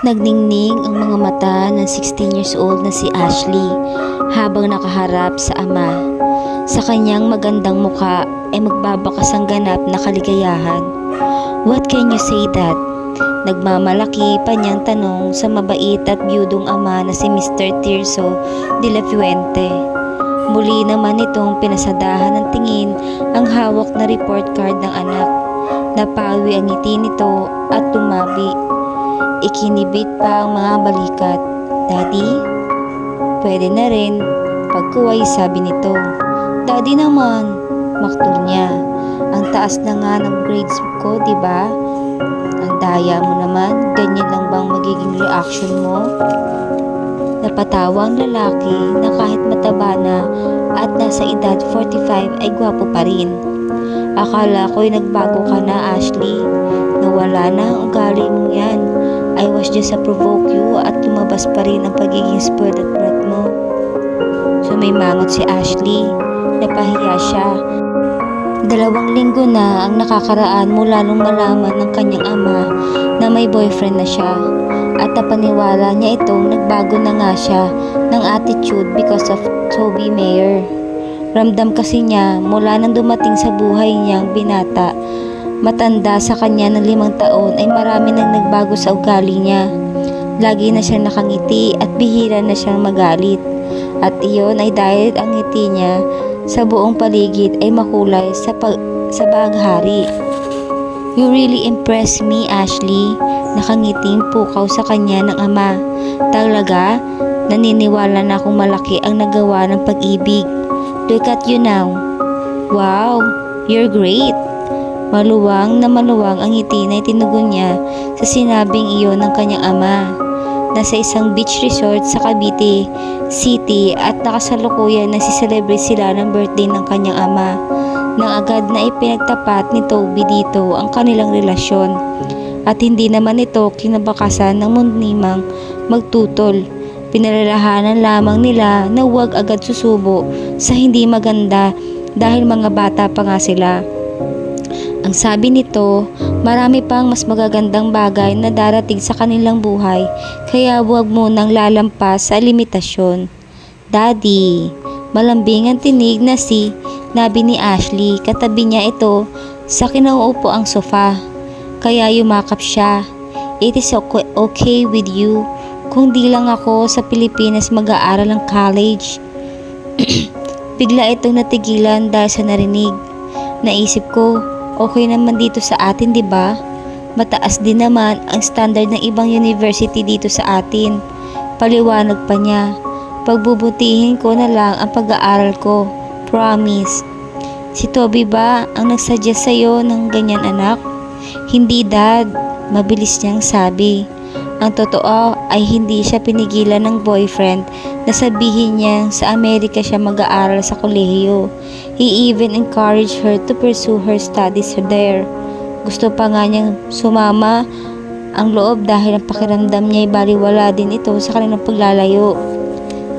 Nagningning ang mga mata ng 16 years old na si Ashley habang nakaharap sa ama. Sa kanyang magandang muka ay magbabakas ang ganap na kaligayahan. What can you say that? Nagmamalaki pa niyang tanong sa mabait at biyudong ama na si Mr. Tirso de la Fuente. Muli naman itong pinasadahan ng tingin ang hawak na report card ng anak. Napawi ang ngiti nito at tumabi. Ikinibit pa ang mga balikat. Daddy? Pwede na rin. Pagkuway sabi nito. Daddy naman. Maktul niya. Ang taas na nga ng grades ko, diba? Ang daya mo naman. Ganyan lang bang magiging reaction mo? Napatawa ang lalaki na kahit mataba na at nasa edad 45 ay gwapo pa rin. Akala ko'y nagbago ka na, Ashley. Nawala na ang ugali mong yan. I was just a provoke you at lumabas pa rin ang pagiging spoiled at brat mo. Sumimangot si Ashley. Napahiya siya. 2 linggo na ang nakakaraan mula nung malaman ng kanyang ama na may boyfriend na siya. At napaniwala niya itong nagbago na nga siya ng attitude because of Toby Mayer. Ramdam kasi niya mula nang dumating sa buhay niyang binata, matanda sa kanya ng 5 taon ay marami nang nagbago sa ugali niya. Lagi na siyang nakangiti at bihira na siyang magalit. At iyon ay dahil ang ngiti niya sa buong paligid ay makulay sa baghari. You really impress me, Ashley. Nakangiting pukaw sa kanya ng ama. Talaga, naniniwala na akong malaki ang nagawa ng pag-ibig. Look at you now. Wow, you're great. Maluwang na maluwang ang ngiti na itinugon niya sa sinabing iyon ng kanyang ama. Nasa isang beach resort sa Cavite City at nakasalukuyan na si-celebrate sila ng birthday ng kanyang ama. Nang agad na ipinagtapat ni Toby dito ang kanilang relasyon. At hindi naman ito kinabakasan ng munimang magtutol. Pinalalahanan lamang nila na huwag agad susubo sa hindi maganda dahil mga bata pa nga sila. Ang sabi nito, marami pang mas magagandang bagay na darating sa kanilang buhay kaya huwag munang lalampas sa limitasyon. Daddy, malambing ang tinig na nabi ni Ashley, katabi niya ito sa kinauupo ang sofa. Kaya yumakap siya. It is okay with you kung di lang ako sa Pilipinas mag-aaral ng college. Bigla itong natigilan dahil sa narinig. Naisip ko, okay naman dito sa atin, di ba? Mataas din naman ang standard ng ibang university dito sa atin. Paliwanag pa niya. Pagbubutihin ko na lang ang pag-aaral ko. Promise. Si Toby ba ang nagsuggest sa'yo ng ganyan, anak? Hindi, Dad. Mabilis niyang sabi. Ang totoo ay hindi siya pinigilan ng boyfriend na sabihin niya sa Amerika siya mag-aaral sa kolehiyo. He even encouraged her to pursue her studies there. Gusto pa nga niyang sumama ang loob dahil ang pakiramdam niya ay baliwala din ito sa kanilang paglalayo.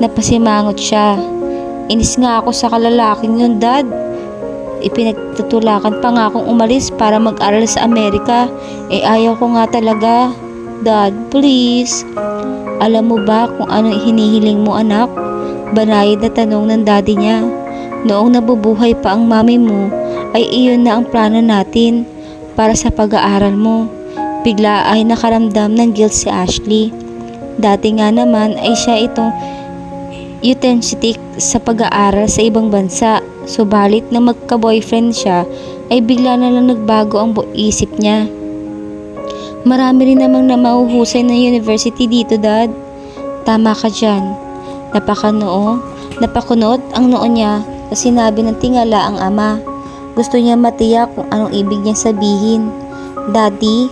Napasimangot siya. Inis nga ako sa kalalaking yun, Dad. Ipinagtutulakan pa nga akong umalis para mag-aral sa Amerika. Ayaw ko nga talaga. Dad, please. Alam mo ba kung ano hinihiling mo, anak? Banayad na tanong ng daddy niya. Noong nabubuhay pa ang mami mo, ay iyon na ang plano natin para sa pag-aaral mo. Bigla ay nakaramdam ng guilt si Ashley. Dati nga naman ay siya itong enthusiastic sa pag-aaral sa ibang bansa. Subalit na magka-boyfriend siya, ay bigla na lang nagbago ang isip niya. Marami rin namang na mauhusay na university dito, Dad. Tama ka dyan. Napakunot ang noo niya sa sinabi ng tingala ang ama. Gusto niya matiyak kung anong ibig niyang sabihin. Daddy,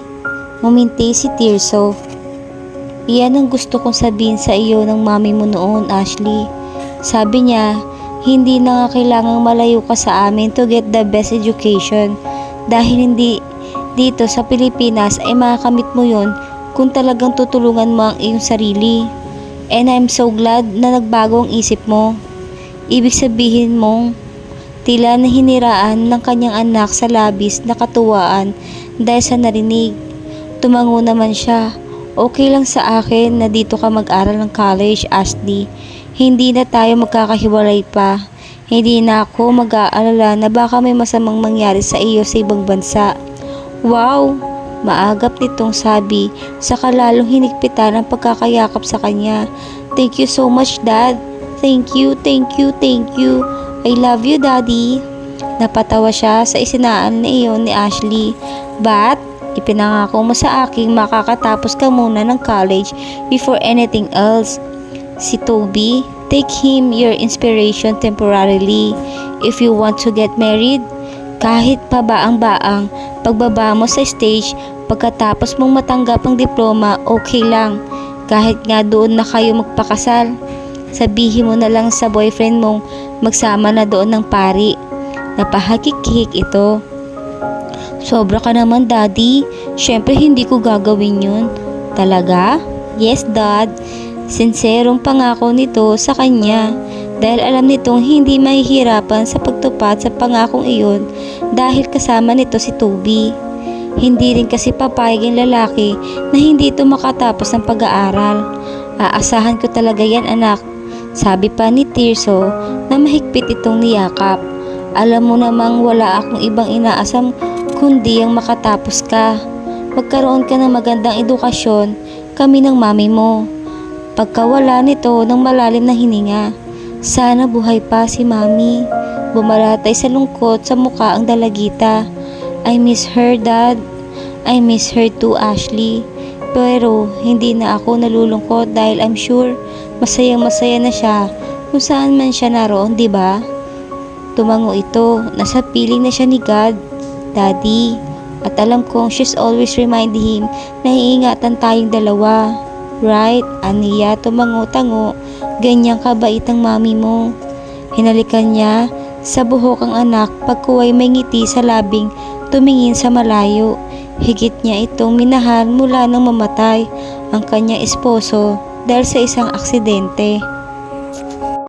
muminti si Tirso. Iyan ang gusto kong sabihin sa iyo ng mami mo noon, Ashley. Sabi niya, hindi na nga kailangang malayo ka sa amin to get the best education. Dahil hindi dito sa Pilipinas ay makakamit mo yon kung talagang tutulungan mo ang iyong sarili. And I'm so glad na nagbago ang isip mo. Ibig sabihin mong tila nahiniraan ng kanyang anak sa labis na katuwaan dahil sa narinig. Tumango naman siya. Okay lang sa akin na dito ka mag-aral ng college, Ashley. Hindi na tayo magkakahiwalay pa. Hindi na ako mag-aalala na baka may masamang mangyari sa iyo sa ibang bansa. Wow! Maagap nitong sabi, saka lalong hinigpitan ang pagkakayakap sa kanya. Thank you so much, Dad. Thank you, thank you, thank you. I love you, Daddy. Napatawa siya sa isinaan na iyon ni Ashley. But, ipinangako mo sa aking makakatapos ka muna ng college before anything else. Si Toby, take him your inspiration temporarily. If you want to get married, kahit pa baang-baang, pagbaba mo sa stage, pagkatapos mong matanggap ang diploma, okay lang. Kahit nga doon na kayo magpakasal. Sabihin mo na lang sa boyfriend mong magsama na doon ng pari. Napahakik-hik ito. Sobra ka naman, Daddy. Syempre hindi ko gagawin yun. Talaga? Yes, Dad. Sinserong pangako nito sa kanya dahil alam nitong hindi mahihirapan sa pagtupad sa pangakong iyon dahil kasama nito si Toby. Hindi rin kasi papayag ang lalaki na hindi ito makatapos ng pag-aaral. Aasahan ko talaga yan, anak. Sabi pa ni Tirso na mahigpit itong niyakap. Alam mo namang wala akong ibang inaasam kundi ang makatapos ka. Magkaroon ka ng magandang edukasyon, kami ng mami mo. Pagkawala nito ng malalim na hininga. Sana buhay pa si mami. Bumalatay sa lungkot sa mukha ang dalagita. I miss her, Dad. I miss her too, Ashley. Pero hindi na ako nalulungkot dahil I'm sure masayang-masaya na siya kung saan man siya naroon, di ba? Tumango ito, nasa piling na siya ni God, Daddy. At alam kong she's always reminding him na iingatan tayong dalawa. Right, Aniya, tumango-tango. Ganyang kabait ang mami mo. Hinalikan niya sa buhok ang anak pagkuway may ngiti sa labing tumingin sa malayo. Higit niya itong minahal mula nang mamatay ang kanyang esposo dahil sa isang aksidente.